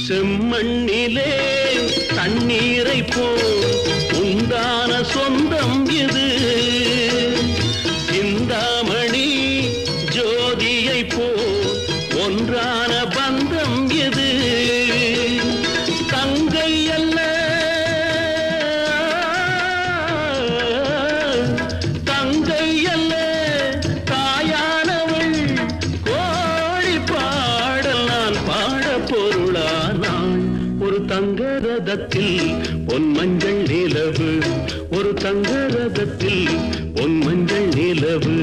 செம்மண்ணிலே தண்ணீரை போல் உண்டான சொந்தம் இது. சிந்தாமணி ஜோதியை போல் ஒன்றான பந்தம் இது. தங்கை அல்ல தங்கை அல்ல தாயானவள். கோழி பாடல் நான் பாட பொருளானாள். ஒரு தங்க ரதத்தில் பொன் மஞ்சள் நிலவு, ஒரு தங்க ரதத்தில் பொன் மஞ்சள் நிலவு.